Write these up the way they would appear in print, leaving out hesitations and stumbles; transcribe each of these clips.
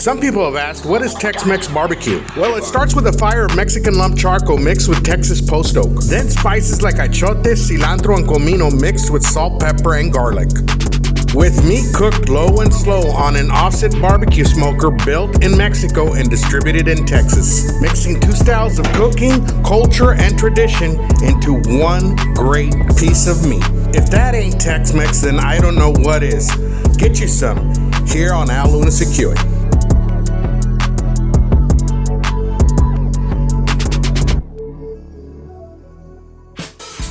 Some people have asked, what is Tex-Mex barbecue? Well, it starts with a fire of Mexican lump charcoal mixed with Texas post oak. Then spices like achiote, cilantro, and comino mixed with salt, pepper, and garlic. With meat cooked low and slow on an offset barbecue smoker built in Mexico and distributed in Texas. Mixing two styles of cooking, culture, and tradition into one great piece of meat. If that ain't Tex-Mex, then I don't know what is. Get you some here on Goya Achiote.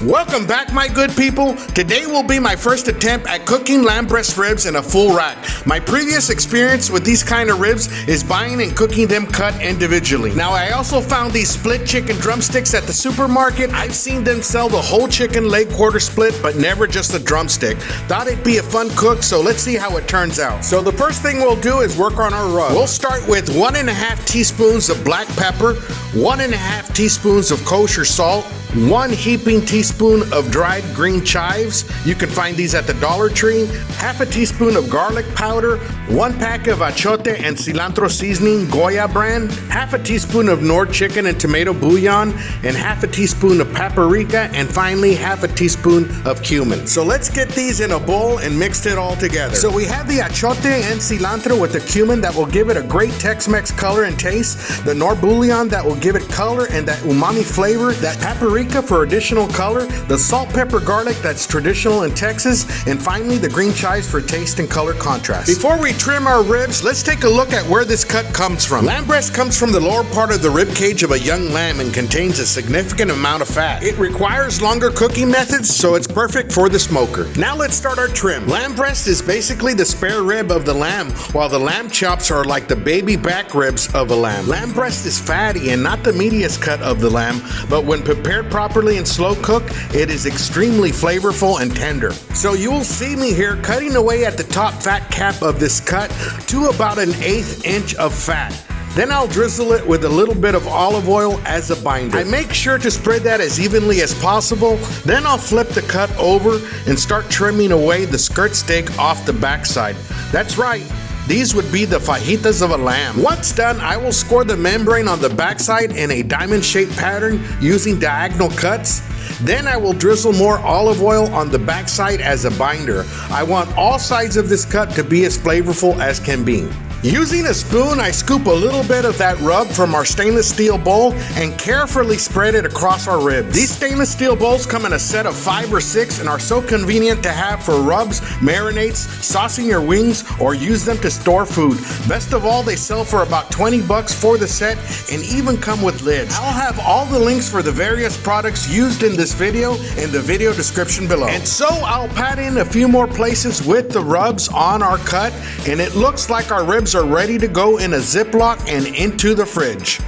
Welcome back, my good people. Today will be my first attempt at cooking lamb breast ribs in a full rack. My previous experience with these kind of ribs is buying and cooking them cut individually. Now, I also found these split chicken drumsticks at the supermarket. I've seen them sell the whole chicken leg quarter split, but never just the drumstick. Thought it'd be a fun cook, so let's see how it turns out. So the first thing we'll do is work on our rub. We'll start with 1.5 teaspoons of black pepper, 1.5 teaspoons of kosher salt, 1 heaping teaspoon of dried green chives. You can find these at the Dollar Tree. Half a teaspoon of garlic powder, 1 pack of achiote and cilantro seasoning, Goya brand, half a teaspoon of Knorr chicken and tomato bouillon, and half a teaspoon of paprika, and finally half a teaspoon of cumin. So let's get these in a bowl and mix it all together. So we have the achiote and cilantro with the cumin that will give it a great Tex-Mex color and taste, the Knorr bouillon that will give it color and that umami flavor, that paprika for additional color, the salt, pepper, garlic that's traditional in Texas, and finally the green chives for taste and color contrast. Before we trim our ribs, let's take a look at where this cut comes from. Lamb breast comes from the lower part of the rib cage of a young lamb and contains a significant amount of fat. It requires longer cooking methods, so it's perfect for the smoker. Now let's start our trim. Lamb breast is basically the spare rib of the lamb, while the lamb chops are like the baby back ribs of a lamb. Lamb breast is fatty and not the meatiest cut of the lamb, but when prepared properly and slow cook, it is extremely flavorful and tender. So you will see me here cutting away at the top fat cap of this cut to about 1/8 inch of fat. Then I'll drizzle it with a little bit of olive oil as a binder. I make sure to spread that as evenly as possible. Then I'll flip the cut over and start trimming away the skirt steak off the backside. That's right. These would be the fajitas of a lamb. Once done, I will score the membrane on the backside in a diamond-shaped pattern using diagonal cuts. Then I will drizzle more olive oil on the backside as a binder. I want all sides of this cut to be as flavorful as can be. Using a spoon, I scoop a little bit of that rub from our stainless steel bowl and carefully spread it across our ribs. These stainless steel bowls come in a set of 5 or 6 and are so convenient to have for rubs, marinades, saucing your wings, or use them to store food. Best of all, they sell for about 20 bucks for the set and even come with lids. I'll have all the links for the various products used in this video in the video description below. And so I'll pat in a few more places with the rubs on our cut, and it looks like our ribs are ready to go in a Ziploc and into the fridge.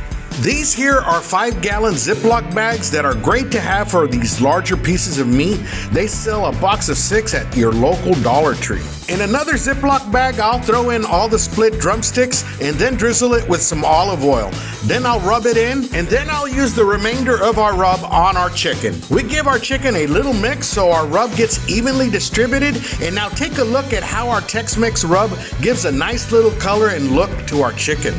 These here are 5-gallon Ziploc bags that are great to have for these larger pieces of meat. They sell a box of 6 at your local Dollar Tree. In another Ziploc bag, I'll throw in all the split drumsticks and then drizzle it with some olive oil. Then I'll rub it in, and then I'll use the remainder of our rub on our chicken. We give our chicken a little mix so our rub gets evenly distributed. And now take a look at how our Tex-Mex rub gives a nice little color and look to our chicken.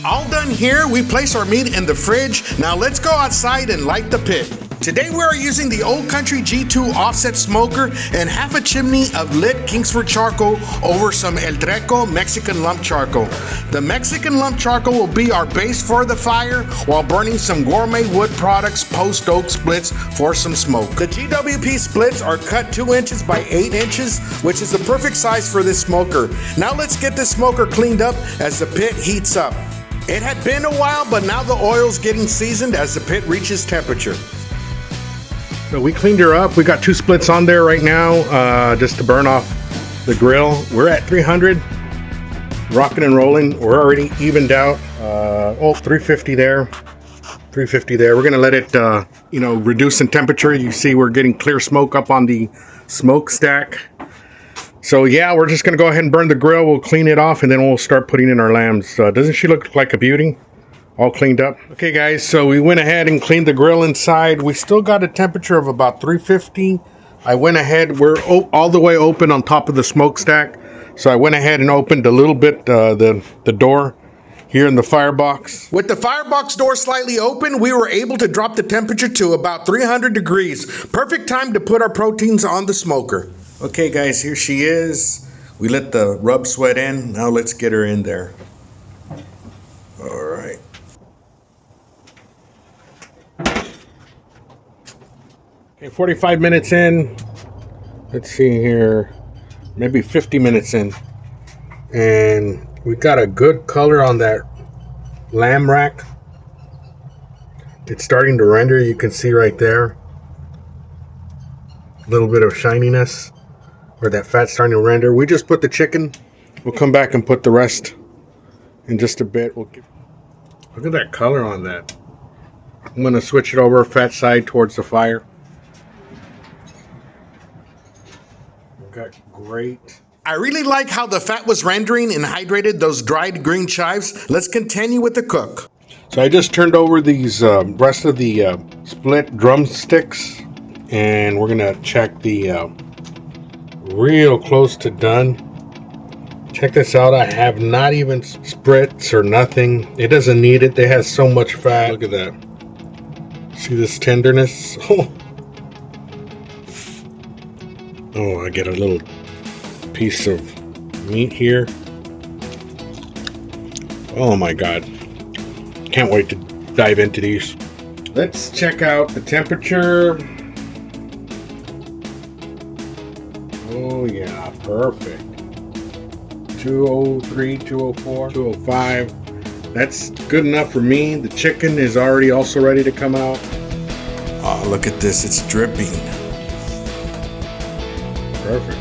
All done here, we place our meat in the fridge. Now let's go outside and light the pit. Today we are using the Old Country G2 offset smoker and half a chimney of lit Kingsford charcoal over some El Treco Mexican lump charcoal. The Mexican lump charcoal will be our base for the fire while burning some gourmet wood products, post oak splits for some smoke. The GWP splits are cut 2 inches by 8 inches, which is the perfect size for this smoker. Now let's get this smoker cleaned up as the pit heats up. It had been a while, but now the oil's getting seasoned as the pit reaches temperature. So we cleaned her up. We got 2 splits on there right now, just to burn off the grill. We're at 300, rocking and rolling. We're already evened out. 350 there, 350 there. We're gonna let it, reduce in temperature. You see we're getting clear smoke up on the smokestack. So yeah, we're just gonna go ahead and burn the grill. We'll clean it off and then we'll start putting in our lambs. Doesn't she look like a beauty? All cleaned up. Okay guys, so we went ahead and cleaned the grill inside. We still got a temperature of about 350. I went ahead, we're all the way open on top of the smokestack. So I went ahead and opened a little bit the door here in the firebox. With the firebox door slightly open, we were able to drop the temperature to about 300 degrees. Perfect time to put our proteins on the smoker. Okay guys, here she is. We let the rub sweat in. Now let's get her in there. All right. Okay, 45 minutes in. Let's see here. Maybe 50 minutes in. And we got a good color on that lamb rack. It's starting to render. You can see right there. A little bit of shininess. Or that fat starting to render. We just put the chicken. We'll come back and put the rest in just a bit. Look at that color on that. I'm going to switch it over fat side towards the fire. We've got great. I really like how the fat was rendering and hydrated those dried green chives. Let's continue with the cook. So I just turned over these rest of the split drumsticks, and we're gonna check the real close to done. Check this out. I have not even spritz or nothing. It doesn't need it. It has so much fat. Look at that. See this tenderness? Oh, I get a little piece of meat here. Oh my god, can't wait to dive into these. Let's check out the temperature. Oh yeah, perfect. 203, 204, 205. That's good enough for me. The chicken is already also ready to come out. Oh, look at this, it's dripping. Perfect.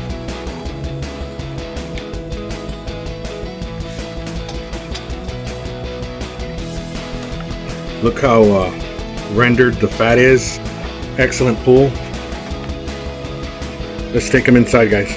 Look how rendered the fat is. Excellent pull. Let's take them inside, guys.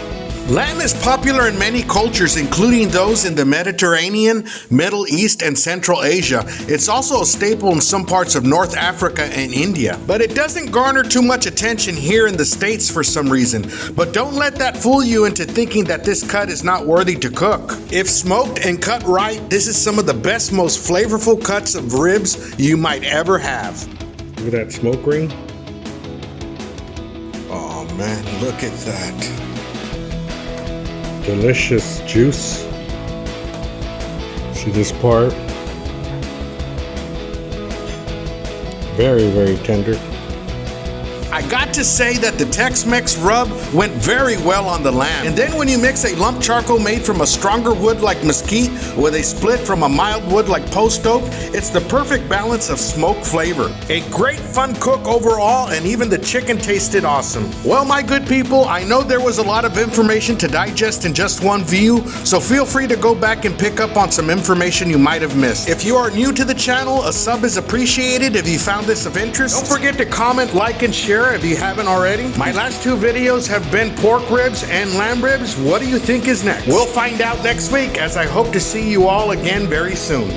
Lamb is popular in many cultures, including those in the Mediterranean, Middle East, and Central Asia. It's also a staple in some parts of North Africa and India. But it doesn't garner too much attention here in the States for some reason. But don't let that fool you into thinking that this cut is not worthy to cook. If smoked and cut right, this is some of the best, most flavorful cuts of ribs you might ever have. Look at that smoke ring. Oh man, look at that. Delicious juice. See this part? Very, very tender. I got to say that the Tex-Mex Rub went very well on the lamb. And then when you mix a lump charcoal made from a stronger wood like mesquite with a split from a mild wood like post oak, it's the perfect balance of smoke flavor. A great fun cook overall, and even the chicken tasted awesome. Well, my good people, I know there was a lot of information to digest in just one view, so feel free to go back and pick up on some information you might have missed. If you are new to the channel, a sub is appreciated if you found this of interest. Don't forget to comment, like, and share if you haven't already. My last two videos have been pork ribs and lamb ribs. What do you think is next? We'll find out next week, as I hope to see you all again very soon.